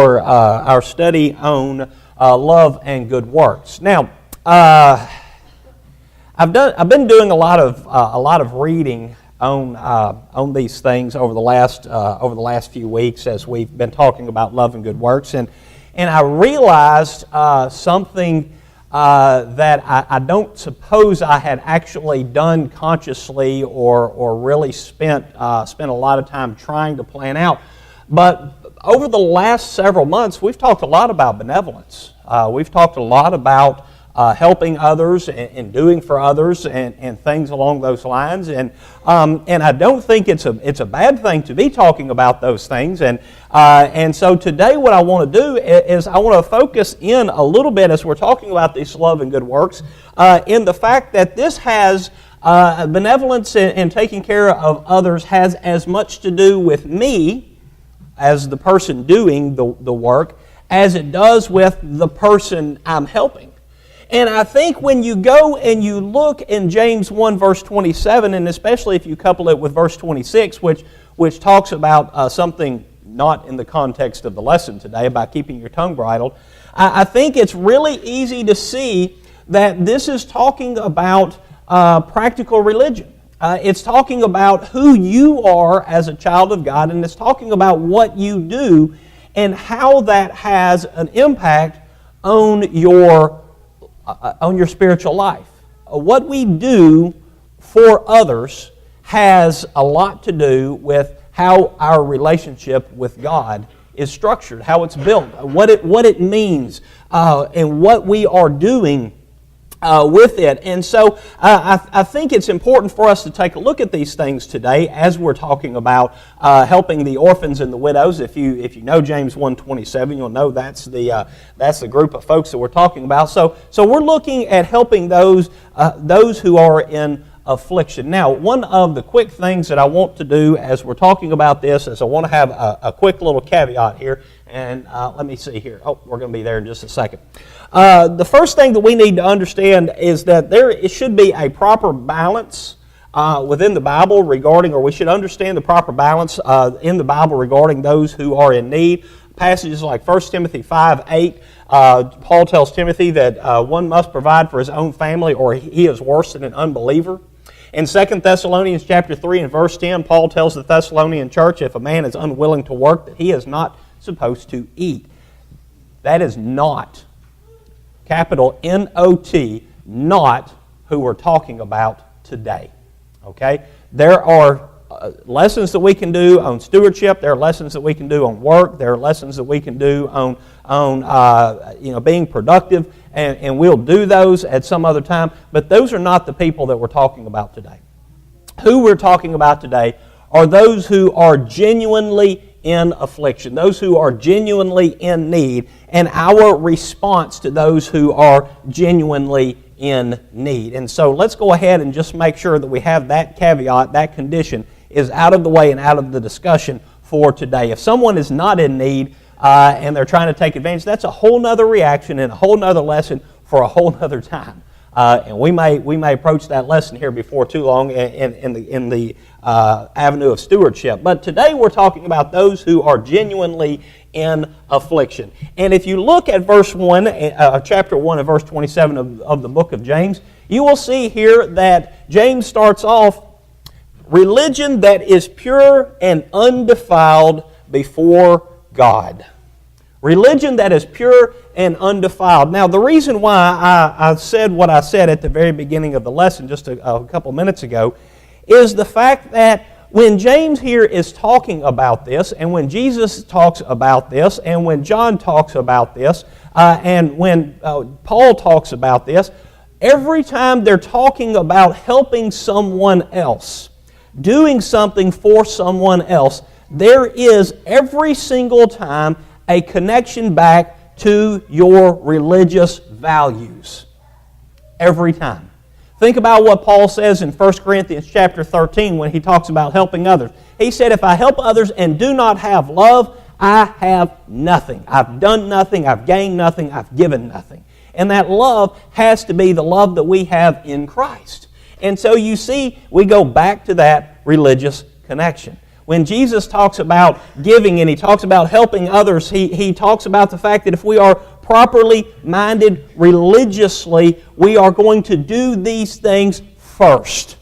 for our study on love and good works. Now, I've been doing a lot of reading on these things over the last few weeks as we've been talking about love and good works, and I realized something that I don't suppose I had actually done consciously or really spent a lot of time trying to plan out, but over the last several months, we've talked a lot about benevolence. We've talked a lot about helping others and doing for others and things along those lines. And I don't think it's a bad thing to be talking about those things. And so today what I want to do is I want to focus in a little bit as we're talking about these love and good works in the fact that this has benevolence and taking care of others has as much to do with me as the person doing the work, as it does with the person I'm helping. And I think when you go and you look in James 1 verse 27, and especially if you couple it with verse 26, which talks about something not in the context of the lesson today, about keeping your tongue bridled, I think it's really easy to see that this is talking about practical religion. It's talking about who you are as a child of God, and it's talking about what you do and how that has an impact on your spiritual life. What we do for others has a lot to do with how our relationship with God is structured, how it's built, what it means, and what we are doing with it. And so I think it's important for us to take a look at these things today as we're talking about helping the orphans and the widows. If you know James 1:27, you'll know that's the group of folks that we're talking about. So we're looking at helping those who are in affliction. Now, one of the quick things that I want to do as we're talking about this is I want to have a quick little caveat here. And let me see here. Oh, we're going to be there in just a second. The first thing that we need to understand is that it should be a proper balance within the Bible regarding, or we should understand the proper balance in the Bible regarding those who are in need. Passages like 1 Timothy 5:8, Paul tells Timothy that one must provide for his own family or he is worse than an unbeliever. In 2 Thessalonians chapter 3 and verse 10, Paul tells the Thessalonian church if a man is unwilling to work, that he is not supposed to eat. That is not, capital N-O-T, not who we're talking about today. Okay? There are lessons that we can do on stewardship. There are lessons that we can do on work. There are lessons that we can do on being productive, and we'll do those at some other time. But those are not the people that we're talking about today. Who we're talking about today are those who are genuinely in affliction, those who are genuinely in need, and our response to those who are genuinely in need. And so let's go ahead and just make sure that we have that caveat, that condition is out of the way and out of the discussion for today. If someone is not in need and they're trying to take advantage, that's a whole nother reaction and a whole nother lesson for a whole nother time. And we may approach that lesson here before too long in the avenue of stewardship. But today we're talking about those who are genuinely in affliction. And if you look at verse 1, chapter 1 and verse 27 of the book of James, you will see here that James starts off, religion that is pure and undefiled before God. Religion that is pure and undefiled. Now, the reason why I said what I said at the very beginning of the lesson just a couple minutes ago is the fact that when James here is talking about this, and when Jesus talks about this, and when John talks about this, and when Paul talks about this, every time they're talking about helping someone else, doing something for someone else, there is every single time a connection back to your religious values. Every time. Think about what Paul says in 1 Corinthians chapter 13 when he talks about helping others. He said, if I help others and do not have love, I have nothing. I've done nothing, I've gained nothing, I've given nothing. And that love has to be the love that we have in Christ. And so you see, we go back to that religious connection. When Jesus talks about giving and He talks about helping others, He talks about the fact that if we are properly minded religiously, we are going to do these things first.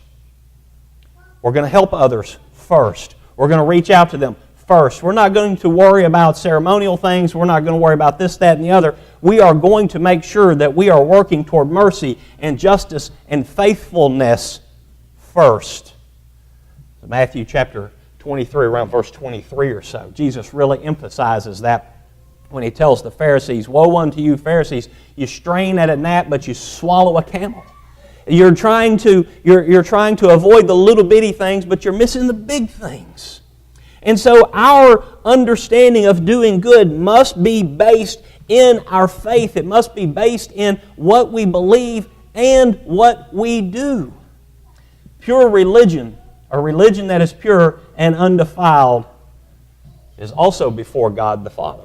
We're going to help others first. We're going to reach out to them first. We're not going to worry about ceremonial things. We're not going to worry about this, that, and the other. We are going to make sure that we are working toward mercy and justice and faithfulness first. Matthew chapter 23, around verse 23 or so, Jesus really emphasizes that when He tells the Pharisees, "Woe unto you, Pharisees! You strain at a gnat, but you swallow a camel." You're trying to avoid the little bitty things, but you're missing the big things. And so our understanding of doing good must be based in our faith. It must be based in what we believe and what we do. Pure religion, a religion that is pure and undefiled, is also before God the Father.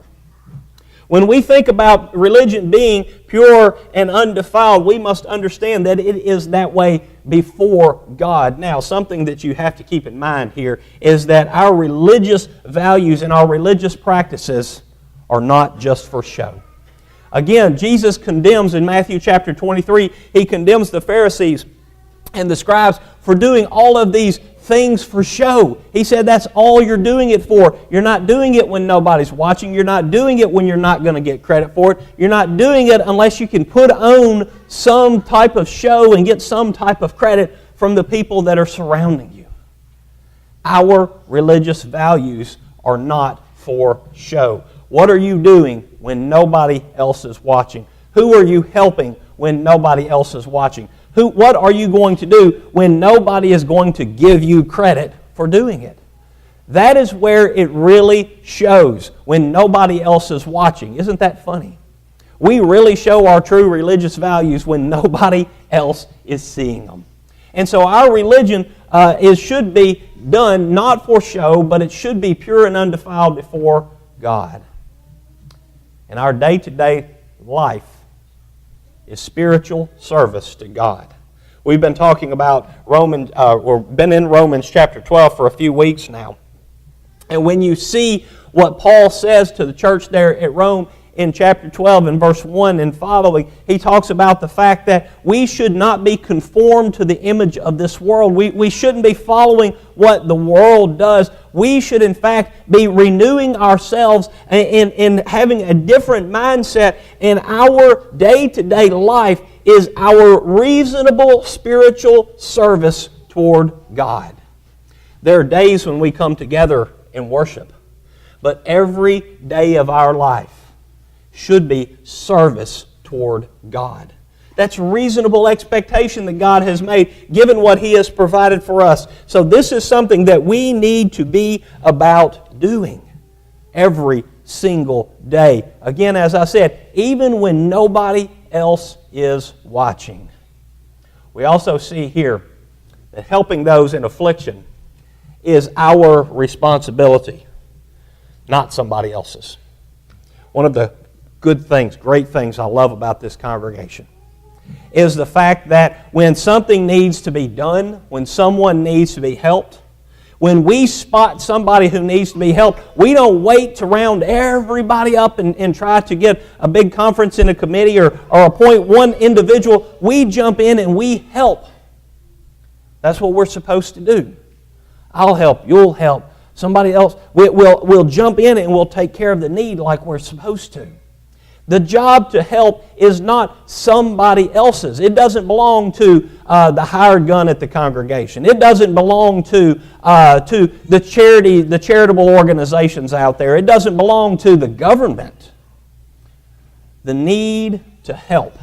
When we think about religion being pure and undefiled, we must understand that it is that way before God. Now, something that you have to keep in mind here is that our religious values and our religious practices are not just for show. Again, Jesus condemns in Matthew chapter 23, He condemns the Pharisees and the scribes for doing all of these things for show. He said that's all you're doing it for. You're not doing it when nobody's watching. You're not doing it when you're not going to get credit for it. You're not doing it unless you can put on some type of show and get some type of credit from the people that are surrounding you. Our religious values are not for show. What are you doing when nobody else is watching? Who are you helping when nobody else is watching? What are you going to do when nobody is going to give you credit for doing it? That is where it really shows, when nobody else is watching. Isn't that funny? We really show our true religious values when nobody else is seeing them. And so our religion should be done not for show, but it should be pure and undefiled before God. And our day-to-day life is spiritual service to God. We've been talking about we've been in Romans chapter 12 for a few weeks now. And when you see what Paul says to the church there at Rome in chapter 12 and verse 1 and following, he talks about the fact that we should not be conformed to the image of this world. We shouldn't be following what the world does. We should in fact be renewing ourselves and having a different mindset in our day-to-day life is our reasonable spiritual service toward God. There are days when we come together in worship, but every day of our life should be service toward God. That's reasonable expectation that God has made, given what He has provided for us. So this is something that we need to be about doing every single day. Again, as I said, even when nobody else is watching. We also see here that helping those in affliction is our responsibility, not somebody else's. One of the good things, great things I love about this congregation is the fact that when something needs to be done, when someone needs to be helped, when we spot somebody who needs to be helped, we don't wait to round everybody up and try to get a big conference in a committee or appoint one individual. We jump in and we help. That's what we're supposed to do. I'll help, you'll help, somebody else. We'll jump in and we'll take care of the need like we're supposed to. The job to help is not somebody else's. It doesn't belong to the hired gun at the congregation. It doesn't belong to the charitable organizations out there. It doesn't belong to the government. The need to help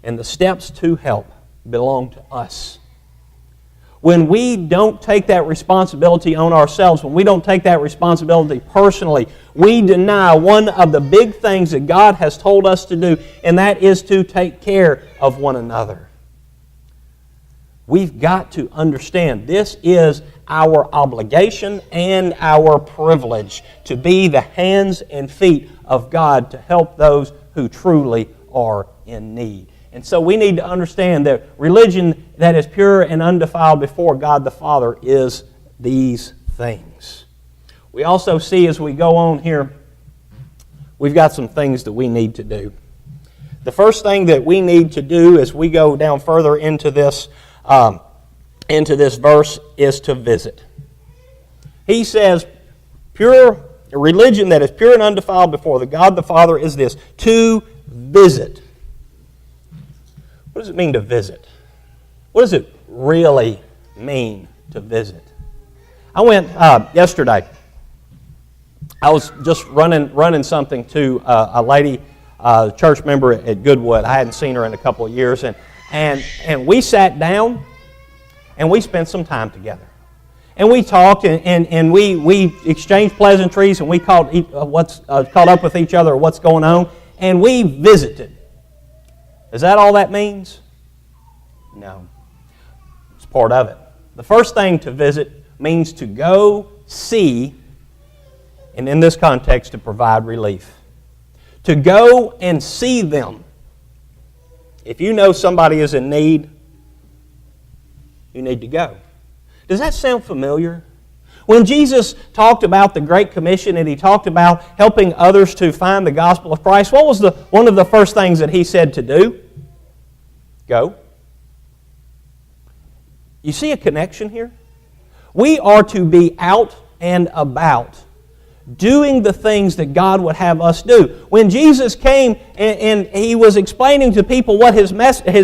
and the steps to help belong to us. When we don't take that responsibility on ourselves, when we don't take that responsibility personally, we deny one of the big things that God has told us to do, and that is to take care of one another. We've got to understand this is our obligation and our privilege to be the hands and feet of God to help those who truly are in need. And so we need to understand that religion that is pure and undefiled before God the Father is these things. We also see as we go on here, we've got some things that we need to do. The first thing that we need to do as we go down further into this verse is to visit. He says, pure religion that is pure and undefiled before the God the Father is this, to visit. What does it mean to visit? What does it really mean to visit? I went yesterday. I was just running something to a lady, church member at Goodwood. I hadn't seen her in a couple of years, and we sat down and we spent some time together. And we talked and we exchanged pleasantries and we caught up with each other what's going on, and we visited. Is that all that means? No. It's part of it. The first thing to visit means to go see, and in this context, to provide relief. To go and see them. If you know somebody is in need, you need to go. Does that sound familiar? When Jesus talked about the Great Commission and He talked about helping others to find the gospel of Christ, what was one of the first things that He said to do? Go. You see a connection here? We are to be out and about, doing the things that God would have us do. When Jesus came and He was explaining to people what His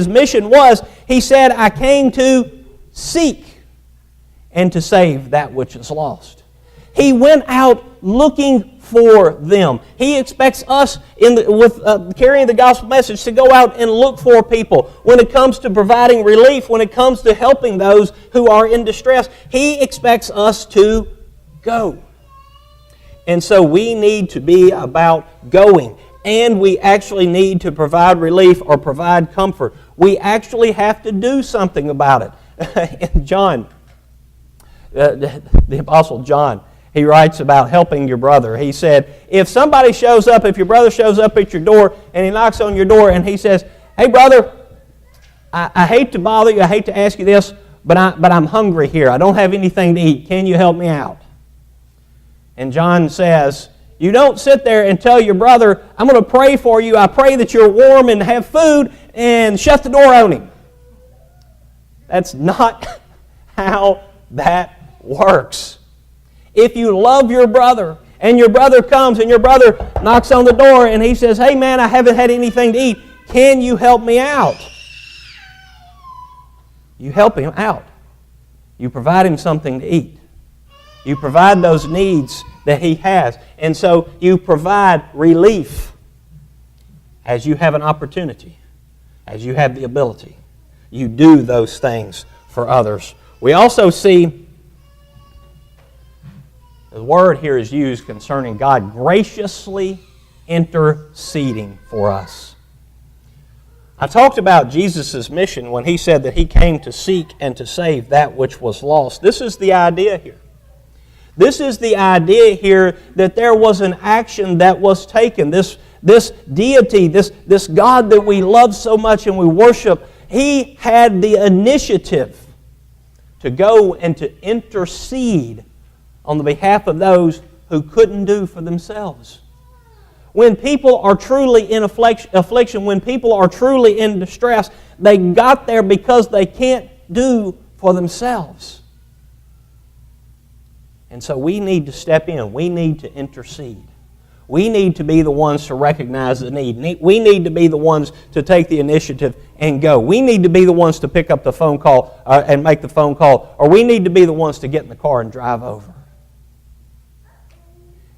mission was, He said, I came to seek and to save that which is lost. He went out looking for them. He expects us with carrying the gospel message to go out and look for people. When it comes to providing relief, when it comes to helping those who are in distress, He expects us to go. And so we need to be about going. And we actually need to provide relief or provide comfort. We actually have to do something about it. And John, the Apostle John, he writes about helping your brother. He said, if your brother shows up at your door and he knocks on your door and he says, hey brother, I hate to bother you, I hate to ask you this, but I'm hungry here. I don't have anything to eat. Can you help me out? And John says, you don't sit there and tell your brother, I'm going to pray for you. I pray that you're warm and have food, and shut the door on him. That's not how that works. If you love your brother, and your brother comes and your brother knocks on the door and he says, hey man, I haven't had anything to eat. Can you help me out? You help him out. You provide him something to eat. You provide those needs that he has. And so you provide relief as you have an opportunity, as you have the ability. You do those things for others. We also see the word here is used concerning God graciously interceding for us. I talked about Jesus' mission when He said that He came to seek and to save that which was lost. This is the idea here. This is the idea here that there was an action that was taken. This deity, this God that we love so much and we worship, He had the initiative to go and to intercede on the behalf of those who couldn't do for themselves. When people are truly in affliction, when people are truly in distress, they got there because they can't do for themselves. And so we need to step in. We need to intercede. We need to be the ones to recognize the need. We need to be the ones to take the initiative and go. We need to be the ones to pick up the phone call and make the phone call, or we need to be the ones to get in the car and drive over.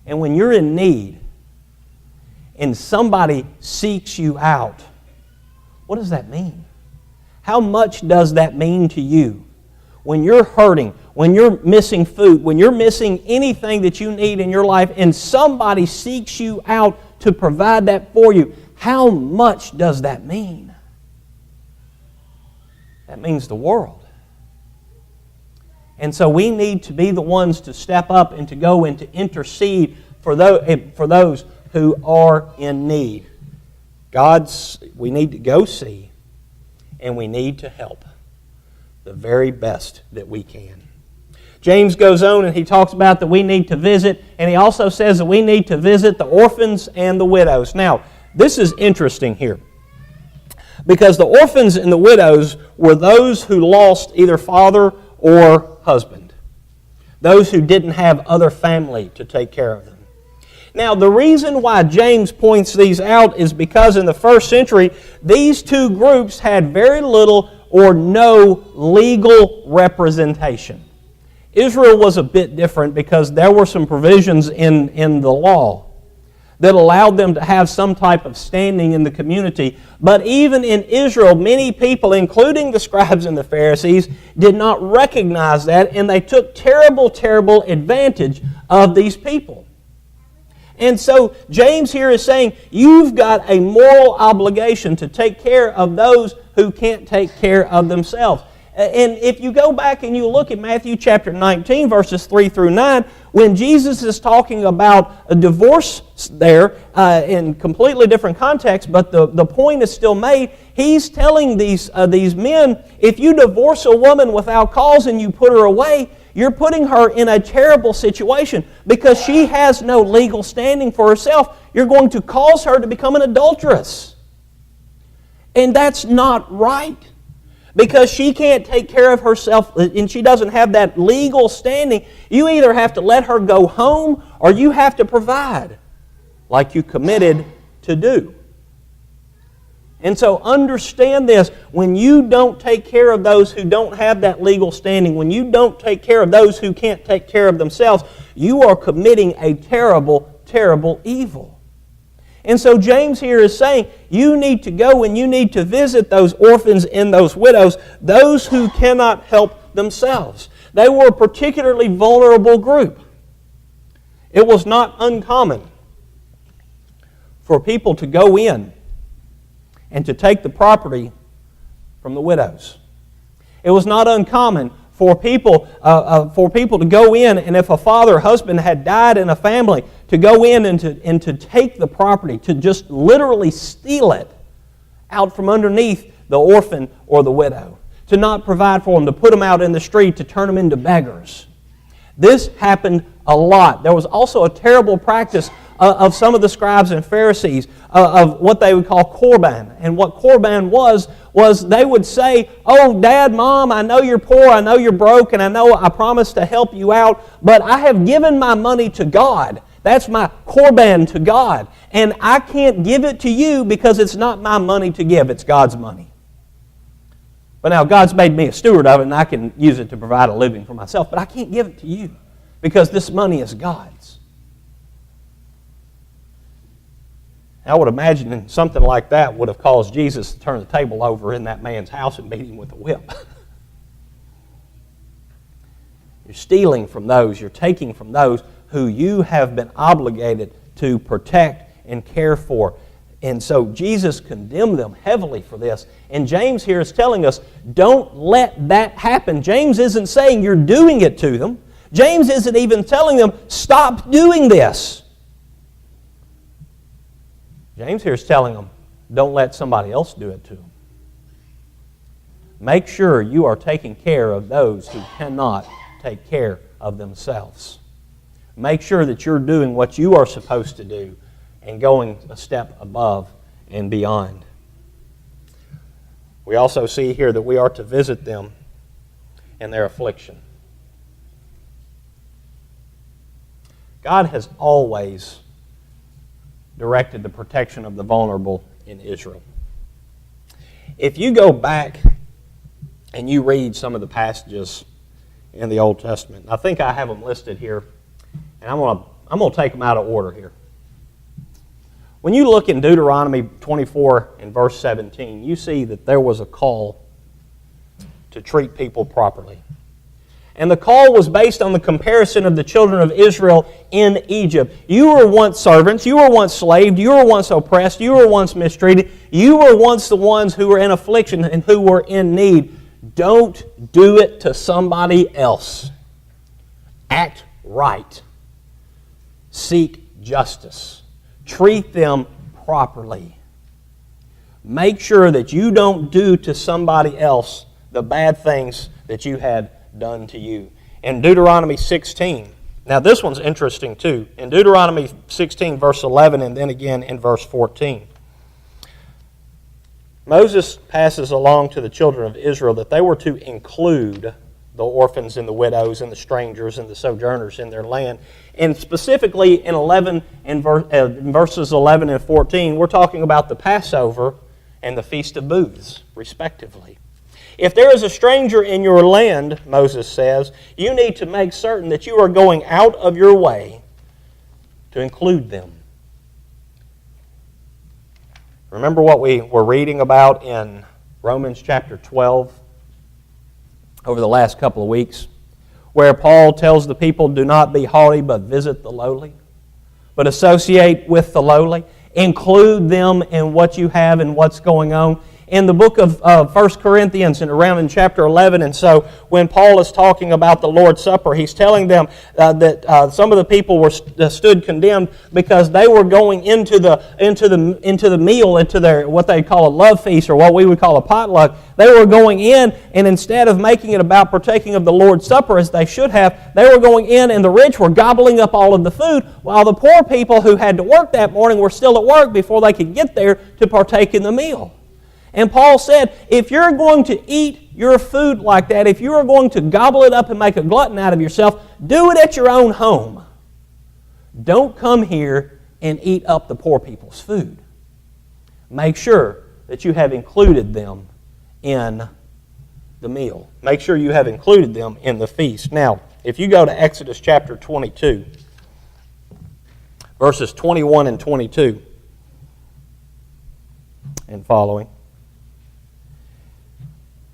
And when you're in need and somebody seeks you out, what does that mean? How much does that mean to you? When you're hurting, when you're missing food, when you're missing anything that you need in your life and somebody seeks you out to provide that for you, how much does that mean? That means the world. And so we need to be the ones to step up and to go and to intercede for those who are in need. We need to go see, and we need to help the very best that we can. James goes on and he talks about that we need to visit, and he also says that we need to visit the orphans and the widows. Now, this is interesting here, because the orphans and the widows were those who lost either father or husband, those who didn't have other family to take care of them. Now, the reason why James points these out is because in the first century, these two groups had very little or no legal representation. Israel was a bit different because there were some provisions in the law that allowed them to have some type of standing in the community. But even in Israel, many people, including the scribes and the Pharisees, did not recognize that, and they took terrible, terrible advantage of these people. And so James here is saying, you've got a moral obligation to take care of those who can't take care of themselves. And if you go back and you look at Matthew chapter 19, verses 3 through 9, when Jesus is talking about a divorce there in completely different context, but the point is still made, he's telling these men, if you divorce a woman without cause and you put her away, you're putting her in a terrible situation because she has no legal standing for herself. You're going to cause her to become an adulteress. And that's not right. Because she can't take care of herself and she doesn't have that legal standing, you either have to let her go home or you have to provide like you committed to do. And so understand this, when you don't take care of those who don't have that legal standing, when you don't take care of those who can't take care of themselves, you are committing a terrible, terrible evil. And so James here is saying, you need to go and you need to visit those orphans and those widows, those who cannot help themselves. They were a particularly vulnerable group. It was not uncommon for people to go in and to take the property from the widows. It was not uncommon for people to go in, and if a father or husband had died in a family, to go in and to take the property, to just literally steal it out from underneath the orphan or the widow, to not provide for them, to put them out in the street, to turn them into beggars. This happened a lot. There was also a terrible practice of some of the scribes and Pharisees of what they would call korban. And what korban was they would say, oh, Dad, Mom, I know you're poor, I know you're broke, and I know I promised to help you out, but I have given my money to God. That's my korban to God. And I can't give it to you because it's not my money to give, it's God's money. But now God's made me a steward of it and I can use it to provide a living for myself, but I can't give it to you because this money is God's. I would imagine something like that would have caused Jesus to turn the table over in that man's house and beat him with a whip. You're stealing from those, you're taking from those who you have been obligated to protect and care for. And so Jesus condemned them heavily for this. And James here is telling us, don't let that happen. James isn't saying you're doing it to them. James isn't even telling them, stop doing this. James here is telling them, don't let somebody else do it to them. Make sure you are taking care of those who cannot take care of themselves. Make sure that you're doing what you are supposed to do and going a step above and beyond. We also see here that we are to visit them in their affliction. God has always directed the protection of the vulnerable in Israel. If you go back and you read some of the passages in the Old Testament, I think I have them listed here, and I'm going to take them out of order here. When you look in Deuteronomy 24 and verse 17, you see that there was a call to treat people properly. And the call was based on the comparison of the children of Israel in Egypt. You were once servants, you were once slaved, you were once oppressed, you were once mistreated, you were once the ones who were in affliction and who were in need. Don't do it to somebody else. Act right. Seek justice. Treat them properly. Make sure that you don't do to somebody else the bad things that you had done to you. in Deuteronomy 16. Now this one's interesting too. In Deuteronomy 16, verse 11, and then again in verse 14. Moses passes along to the children of Israel that they were to include the orphans and the widows and the strangers and the sojourners in their land. And specifically in verses 11 and 14, we're talking about the Passover and the Feast of Booths, respectively. If there is a stranger in your land, Moses says, you need to make certain that you are going out of your way to include them. Remember what we were reading about in Romans chapter 12 over the last couple of weeks, where Paul tells the people, do not be haughty, but visit the lowly, but associate with the lowly, include them in what you have and what's going on. In the book of 1 Corinthians and around in chapter 11, and so when Paul is talking about the Lord's Supper, he's telling them that some of the people were stood condemned because they were going into the meal, into their what they call a love feast or what we would call a potluck. They were going in, and instead of making it about partaking of the Lord's Supper as they should have, they were going in, and the rich were gobbling up all of the food, while the poor people who had to work that morning were still at work before they could get there to partake in the meal. And Paul said, if you're going to eat your food like that, if you are going to gobble it up and make a glutton out of yourself, do it at your own home. Don't come here and eat up the poor people's food. Make sure that you have included them in the meal. Make sure you have included them in the feast. Now, if you go to Exodus chapter 22, verses 21 and 22 and following,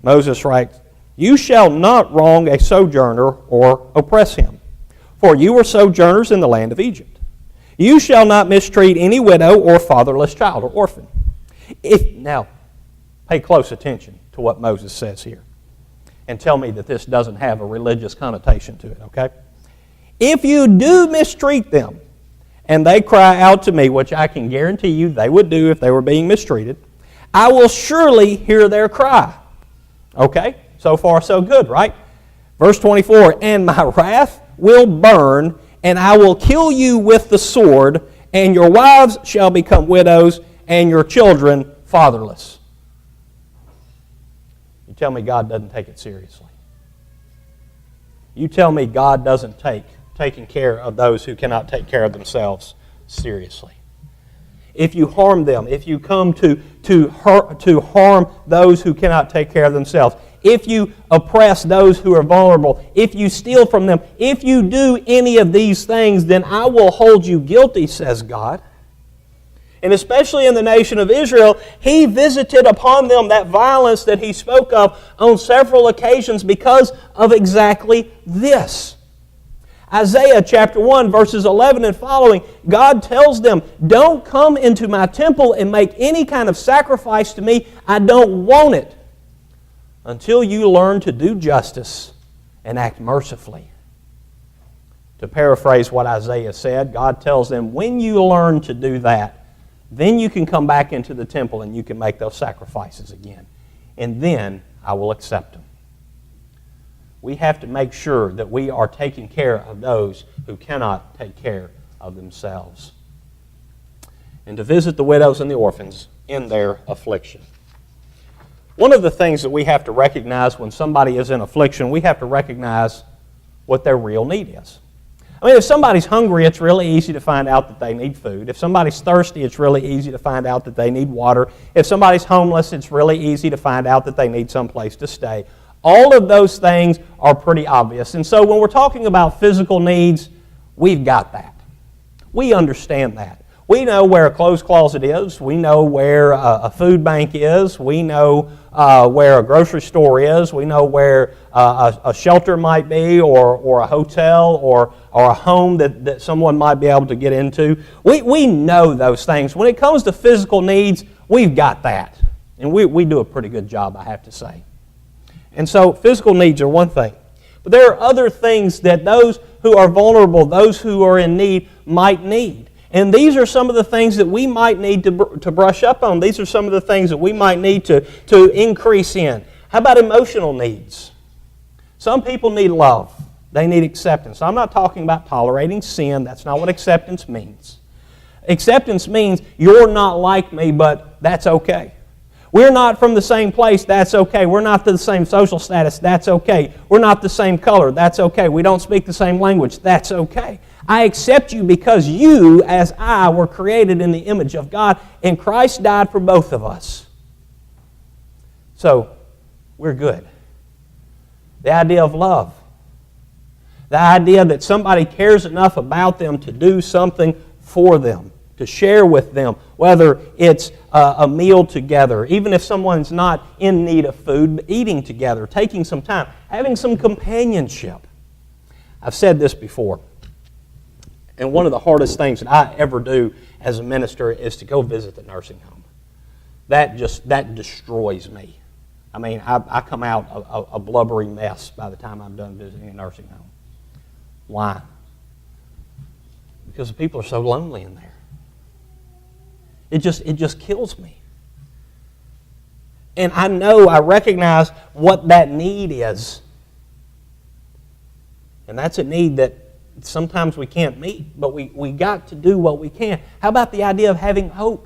Moses writes, you shall not wrong a sojourner or oppress him, for you were sojourners in the land of Egypt. You shall not mistreat any widow or fatherless child or orphan. Now, pay close attention to what Moses says here, and tell me that this doesn't have a religious connotation to it, okay? If you do mistreat them, and they cry out to me, which I can guarantee you they would do if they were being mistreated, I will surely hear their cry. Okay, so far so good, right? Verse 24, and my wrath will burn, and I will kill you with the sword, and your wives shall become widows, and your children fatherless. You tell me God doesn't take it seriously. You tell me God doesn't take taking care of those who cannot take care of themselves seriously. If you harm them, if you come to harm those who cannot take care of themselves, if you oppress those who are vulnerable, if you steal from them, if you do any of these things, then I will hold you guilty, says God. And especially in the nation of Israel, He visited upon them that violence that He spoke of on several occasions because of exactly this. Isaiah chapter 1, verses 11 and following, God tells them, don't come into my temple and make any kind of sacrifice to me. I don't want it until you learn to do justice and act mercifully. To paraphrase what Isaiah said, God tells them, when you learn to do that, then you can come back into the temple and you can make those sacrifices again. And then I will accept them. We have to make sure that we are taking care of those who cannot take care of themselves. And to visit the widows and the orphans in their affliction. One of the things that we have to recognize when somebody is in affliction, we have to recognize what their real need is. I mean, if somebody's hungry, it's really easy to find out that they need food. If somebody's thirsty, it's really easy to find out that they need water. If somebody's homeless, it's really easy to find out that they need some place to stay. All of those things are pretty obvious. And so when we're talking about physical needs, we've got that. We understand that. We know where a clothes closet is. We know where a food bank is. We know where a grocery store is. We know where a shelter might be, or a hotel, or a home that someone might be able to get into. We know those things. When it comes to physical needs, we've got that. And we do a pretty good job, I have to say. And so physical needs are one thing. But there are other things that those who are vulnerable, those who are in need, might need. And these are some of the things that we might need to brush up on. These are some of the things that we might need to increase in. How about emotional needs? Some people need love. They need acceptance. I'm not talking about tolerating sin. That's not what acceptance means. Acceptance means you're not like me, but that's okay. We're not from the same place, that's okay. We're not the same social status, that's okay. We're not the same color, that's okay. We don't speak the same language, that's okay. I accept you because you, as I, were created in the image of God, and Christ died for both of us. So, we're good. The idea of love. The idea that somebody cares enough about them to do something for them, to share with them, whether it's a meal together, even if someone's not in need of food, but eating together, taking some time, having some companionship. I've said this before, and one of the hardest things that I ever do as a minister is to go visit the nursing home. That destroys me. I mean, I come out a blubbery mess by the time I'm done visiting a nursing home. Why? Because the people are so lonely in there. It just kills me. And I recognize what that need is. And that's a need that sometimes we can't meet, but we got to do what we can. How about the idea of having hope?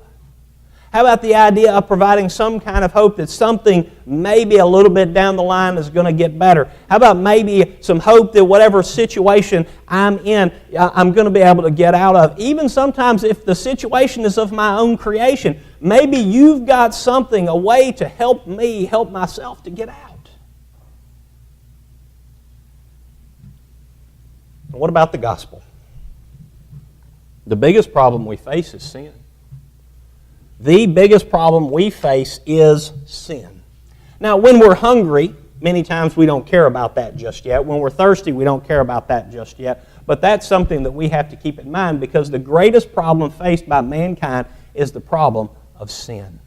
How about the idea of providing some kind of hope that something maybe a little bit down the line is going to get better? How about maybe some hope that whatever situation I'm in, I'm going to be able to get out of? Even sometimes if the situation is of my own creation, maybe you've got something, a way to help me help myself to get out. And what about the gospel? The biggest problem we face is sin. The biggest problem we face is sin. Now, when we're hungry, many times we don't care about that just yet. When we're thirsty, we don't care about that just yet. But that's something that we have to keep in mind, because the greatest problem faced by mankind is the problem of sin.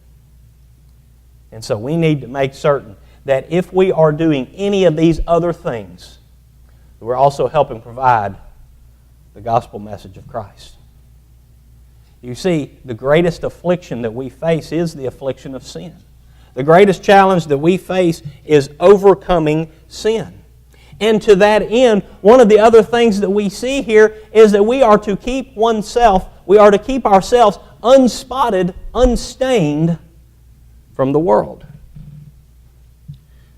And so we need to make certain that if we are doing any of these other things, we're also helping provide the gospel message of Christ. You see, the greatest affliction that we face is the affliction of sin. The greatest challenge that we face is overcoming sin. And to that end, one of the other things that we see here is that we are to keep ourselves unspotted, unstained from the world.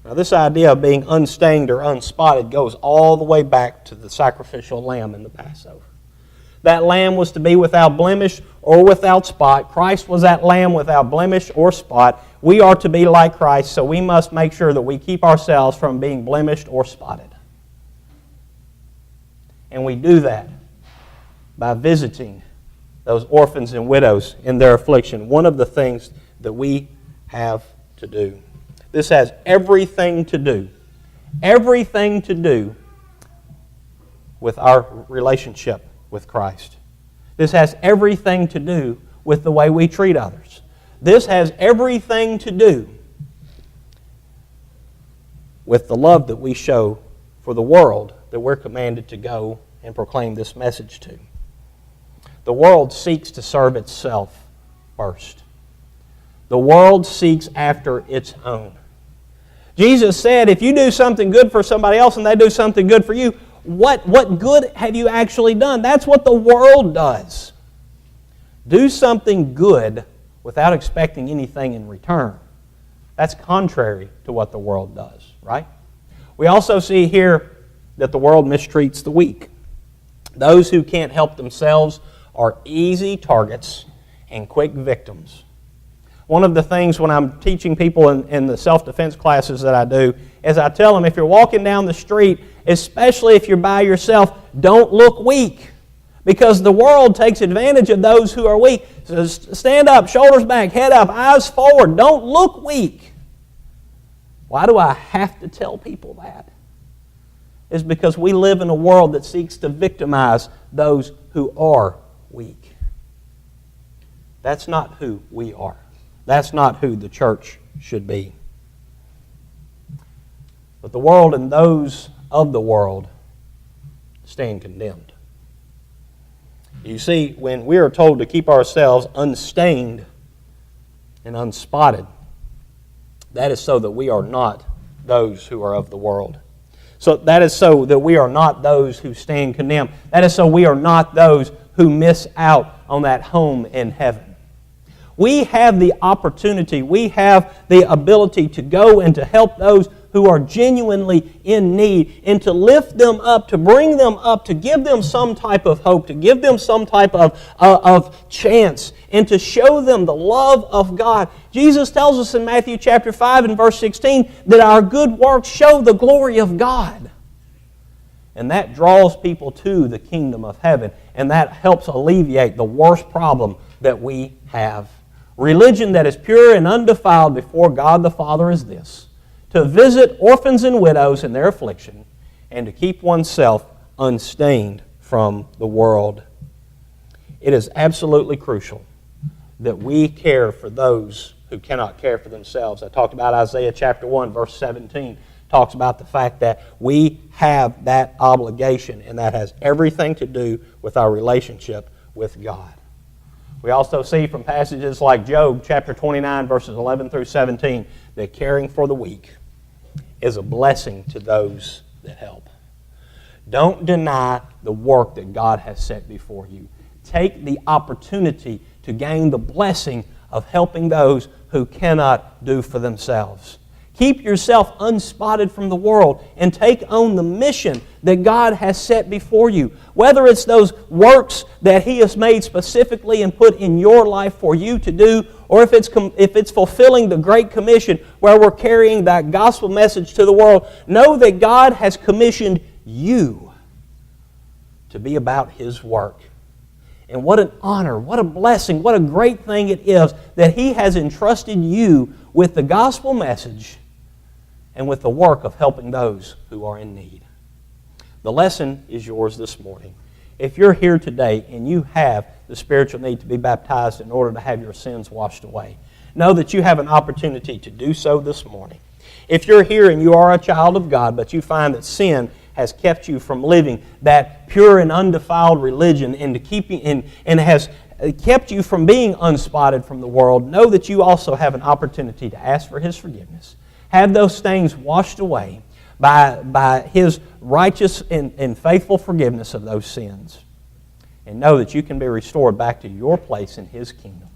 Now, this idea of being unstained or unspotted goes all the way back to the sacrificial lamb in the Passover. That lamb was to be without blemish or without spot. Christ was that lamb without blemish or spot. We are to be like Christ, so we must make sure that we keep ourselves from being blemished or spotted. And we do that by visiting those orphans and widows in their affliction. One of the things that we have to do. This has everything to do with our relationship with Christ. This has everything to do with the way we treat others. This has everything to do with the love that we show for the world that we're commanded to go and proclaim this message to. The world seeks to serve itself first. The world seeks after its own. Jesus said, if you do something good for somebody else and they do something good for you, what good have you actually done? That's what the world does. Do something good without expecting anything in return. That's contrary to what the world does, right? We also see here that the world mistreats the weak. Those who can't help themselves are easy targets and quick victims. One of the things when I'm teaching people in the self-defense classes that I do is I tell them, if you're walking down the street, especially if you're by yourself, don't look weak, because the world takes advantage of those who are weak. So stand up, shoulders back, head up, eyes forward. Don't look weak. Why do I have to tell people that? It's because we live in a world that seeks to victimize those who are weak. That's not who we are. That's not who the church should be. But the world and those of the world stand condemned. You see, when we are told to keep ourselves unstained and unspotted, that is so that we are not those who are of the world. So that is so that we are not those who stand condemned. That is so we are not those who miss out on that home in heaven. We have the opportunity, we have the ability to go and to help those who are genuinely in need and to lift them up, to bring them up, to give them some type of hope, to give them some type of chance, and to show them the love of God. Jesus tells us in Matthew chapter 5 and verse 16 that our good works show the glory of God. And that draws people to the kingdom of heaven, and that helps alleviate the worst problem that we have. Religion that is pure and undefiled before God the Father is this: to visit orphans and widows in their affliction, and to keep oneself unstained from the world. It is absolutely crucial that we care for those who cannot care for themselves. I talked about Isaiah chapter 1, verse 17. Talks about the fact that we have that obligation, and that has everything to do with our relationship with God. We also see from passages like Job chapter 29, verses 11 through 17, that caring for the weak is a blessing to those that help. Don't deny the work that God has set before you. Take the opportunity to gain the blessing of helping those who cannot do for themselves. Keep yourself unspotted from the world and take on the mission that God has set before you. Whether it's those works that He has made specifically and put in your life for you to do, or if it's fulfilling the Great Commission where we're carrying that gospel message to the world, know that God has commissioned you to be about His work. And what an honor, what a blessing, what a great thing it is that He has entrusted you with the gospel message and with the work of helping those who are in need. The lesson is yours this morning. If you're here today and you have the spiritual need to be baptized in order to have your sins washed away, know that you have an opportunity to do so this morning. If you're here and you are a child of God, but you find that sin has kept you from living that pure and undefiled religion and has kept you from being unspotted from the world, know that you also have an opportunity to ask for His forgiveness. Have those things washed away by His righteous and faithful forgiveness of those sins. And know that you can be restored back to your place in His kingdom.